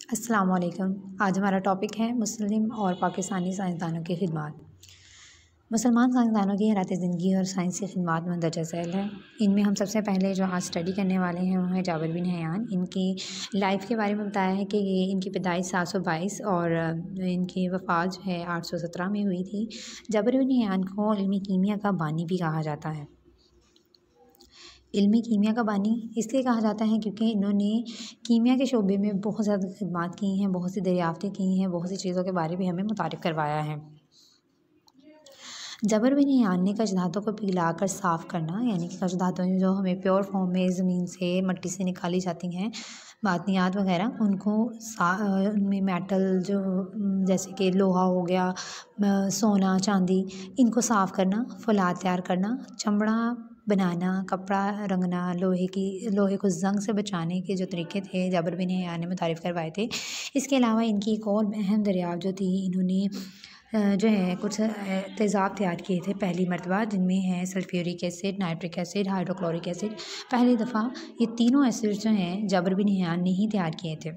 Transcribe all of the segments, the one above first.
अस्सलाम वालेकुम। आज हमारा टॉपिक है मुस्लिम और पाकिस्तानी साइंसदानों की खिदमत। मुसलमान साइंसदानों की हयात ज़िंदगी और साइंसी खिदमत मंदरजा झैल है। इनमें हम सबसे पहले जो आज स्टडी करने वाले हैं वो है जाबिर बिन हयान। इनकी लाइफ के बारे में बताया है कि ये इनकी पैदाइश 722 और इनकी वफ़ात जो है 817 में हुई थी। जाबिर बिन हयान को इल्म कीमिया का बानी भी कहा जाता है। इल्मी कीमिया का बानी इसलिए कहा जाता है क्योंकि इन्होंने कीमिया के शोबे में बहुत ज़्यादा खिदमत की हैं, बहुत सी दरियाफ़तें की हैं, बहुत सी चीज़ों के बारे में हमें मुतारिफ़ करवाया है। जाबिर बिन हयान ने कश धातों को पिघलाकर साफ़ करना, यानी कि कश धातुएँ जो हमें प्योर फॉर्म में ज़मीन से मट्टी से निकाली जाती हैं, मादनियात वगैरह, उनको उनमें मेटल जो जैसे कि लोहा हो गया, सोना चांदी, इनको साफ़ करना, फौलाद तैयार करना, चमड़ा बनाना, कपड़ा रंगना, लोहे को ज़ंग से बचाने के जो तरीके थे जाबिर बिन हयान ने मुतारिफ़ करवाए थे। इसके अलावा इनकी एक और अहम दरियाफ़त जो थी, इन्होंने जो है कुछ तेज़ाब तैयार किए थे पहली मरतबा, जिनमें है sulphuric acid, nitric acid, hydrochloric acid. पहली दफ़ा ये तीनों एसिड जो हैं जाबिर बिन हयान ने ही तैयार किए थे।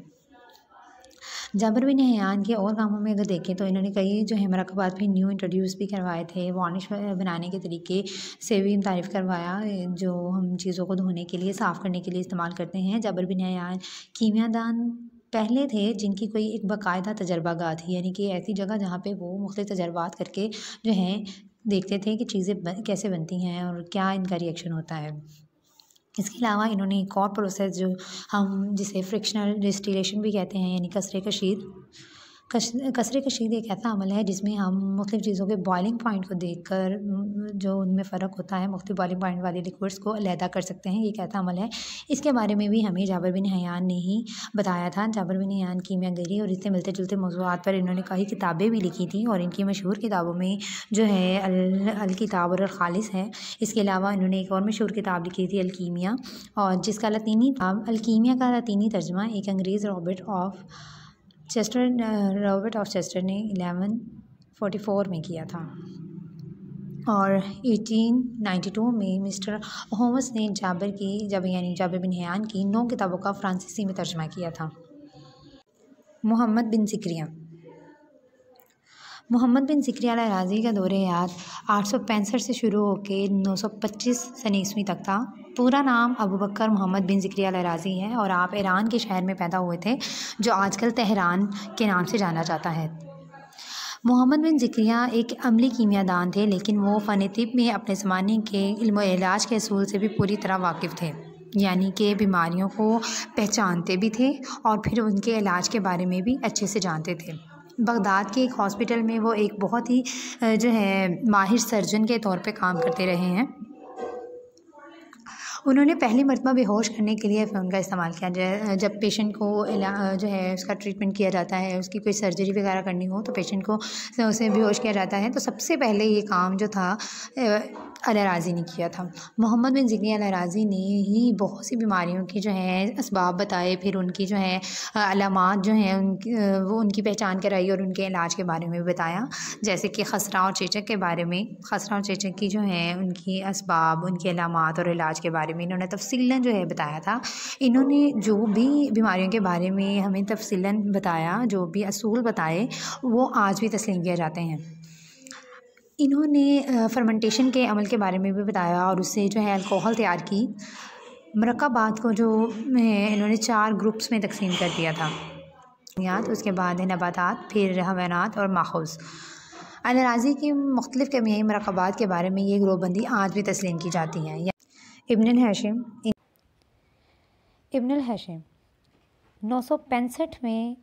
जाबिर बिन हयान के और कामों में अगर देखें तो इन्होंने कई जो है मरकबात भी न्यू इंट्रोड्यूस भी करवाए थे। वार्निश बनाने के तरीके से भी तारीफ़ करवाया, जो हम चीज़ों को धोने के लिए, साफ़ करने के लिए इस्तेमाल करते हैं। जाबिर बिन हयान कीमियादान पहले थे जिनकी कोई एक बाकायदा तजर्बागाह थी, यानी कि ऐसी जगह जहाँ पे वो मुख्तलिफ तजर्बात करके जो हैं देखते थे कि चीज़ें कैसे बनती हैं और क्या इनका रिएक्शन होता है। इसके अलावा इन्होंने एक और प्रोसेस जो हम जिसे फ्रिक्शनल डिस्टिलेशन भी कहते हैं, यानी कसरे कशीद। कसरे कशीद एक ऐसा अमल है जिसमें हम मुख्तलिफ़ चीज़ों के बॉइलिंग पॉइंट को देखकर जो उनमें फ़र्क होता है, मुख्तलिफ़ बॉइलिंग पॉइंट वाले लिक्विड्स को अलहदा कर सकते हैं। ये एक ऐसा अमल है, इसके बारे में भी हमें जाबिर बिन हयान ने ही बताया था। जाबिर बिन हयान कीमियागरी और इससे मिलते जुलते मौज़ूआत पर इन्होंने कई किताबें भी लिखी थी और इनकी मशहूर किताबों में जो है अल किताब और अल खालिस है। इसके अलावा इन्होंने एक और मशहूर किताब लिखी थी अल कीमिया, और जिसका लतीनी अल कीमिया का लतीनी तर्जमा एक अंग्रेज़ रॉबर्ट ऑफ चेस्टर ने 1144 में किया था, और 1892 में मिस्टर होमस ने जाबिर बिन हयान की 9 किताबों का फ्रांसीसी में तर्जमा किया था। मोहम्मद बिन ज़िक्रिया अल-राज़ी का दौरे हयात 865 से शुरू होकर 925 सन ईस्वी तक था। पूरा नाम अबू बकर मोहम्मद बिन ज़िक्रिया अल-राज़ी है और आप ईरान के शहर में पैदा हुए थे, जो आजकल तेहरान के नाम से जाना जाता है। मोहम्मद बिन ज़िक्रिया एक अमली कीमियादान थे, लेकिन वो फ़न तिब में अपने ज़माने के इल्म इलाज के असूल से भी पूरी तरह वाकिफ़ थे, यानी कि बीमारियों को पहचानते भी थे और फिर उनके इलाज के बारे में भी अच्छे से जानते थे। बगदाद के एक हॉस्पिटल में वो एक बहुत ही जो है माहिर सर्जन के तौर पे काम करते रहे हैं। उन्होंने पहली मरतबा बेहोश करने के लिए फ़ोन का इस्तेमाल किया। जब पेशेंट को जो है उसका ट्रीटमेंट किया जाता है, उसकी कोई सर्जरी वगैरह करनी हो तो पेशेंट को उसे बेहोश किया जाता है, तो सबसे पहले ये काम जो था अल-राज़ी ने किया था। मोहम्मद बिन ज़िक्रिया अल-राज़ी ने ही बहुत सी बीमारियों की जो है असबाब बताए, फिर उनकी जो है अलामात जो हैं वो उनकी पहचान कराई और उनके इलाज के बारे में बताया, जैसे कि खसरा और चेचक के बारे में। खसरा और चेचक की जो है उनकी असबाब, उनकी अलामात और इलाज के बारे में इन्होंने तफ़सीलन जो है बताया था। इन्होंने जो भी बीमारियों के बारे में हमें तफ़सीलन बताया, जो भी असूल बताए, वो आज भी तस्लीम किए जाते हैं। इन्होंने फर्मेंटेशन के अमल के बारे में भी बताया और उससे जो है अल्कोहल तैयार की। मरकबात को जो है इन्होंने 4 ग्रुप्स में तकसीम कर दिया था, उसके बाद है नबातात, फिर हवैनात और माखूज़। अल-राज़ी की मुख्तलिफ़ केमियाई मरकबात के बारे में ये ग्रुपबंदी आज भी तस्लीम की जाती हैं। इब्न अल हाशिम 965 में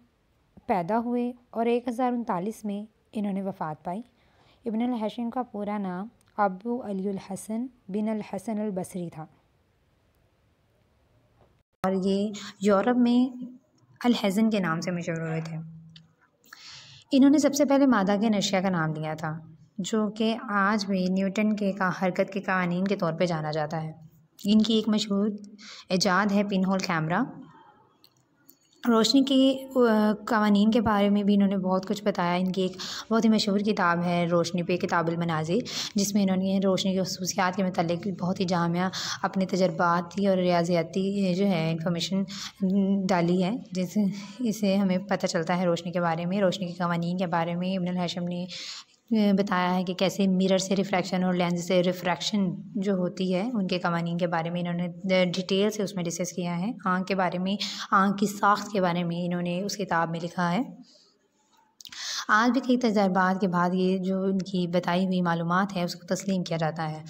पैदा हुए और 1039 में इन्होंने वफ़ात पाई। इब्न अल हाशिम का पूरा नाम अबू अली अल हसन बिन अल हसन अल बसरी था और ये यूरोप में अल हज़न के नाम से मशहूर हुए थे। इन्होंने सबसे पहले मादा के नशिया का नाम लिया था, जो कि आज भी न्यूटन के हरकत के कानून के तौर पे जाना जाता है। इनकी एक मशहूर इजाद है पिनहोल कैमरा। रोशनी के कवानीन के बारे में भी इन्होंने बहुत कुछ बताया। इनकी एक बहुत ही मशहूर किताब है रोशनी पे किताबुल मनाज़िर, जिसमें इन्होंने रोशनी की खसूसियात के मतलब बहुत ही जामिया अपने तजर्बाती और रियाज़ियाती जो है इंफॉर्मेशन डाली है, जिससे इसे हमें पता चलता है रोशनी के बारे में। रोशनी के कवानीन के बारे में इब्न अल हैशम ने बताया है कि कैसे मिरर से रिफ्रैक्शन और लेंस से रिफ्रैक्शन जो होती है उनके कवानीन के बारे में इन्होंने डिटेल से उसमें डिस्कस किया है। आँख के बारे में, आँख की साख्त के बारे में इन्होंने उस किताब में लिखा है। आज भी कई तजर्बात के बाद ये जो इनकी बताई हुई मालूमात है उसको तस्लीम किया जाता है।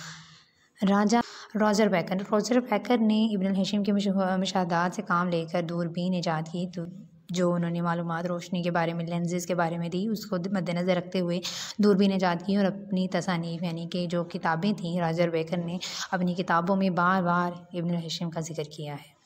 राजा रॉजर बैकर ने इब्न अल हैशम के मुशाहदात से काम लेकर दूरबीन ईजाद की, तो जो उन्होंने मालूमात रोशनी के बारे में, लेंसेज के बारे में दी, उसको मद्देनज़र रखते हुए दूरबीन ईजाद की और अपनी तसानीफ़ यानी कि जो किताबें थीं रॉजर बैकर ने अपनी किताबों में बार बार इब्न अल हैशम का जिक्र किया है।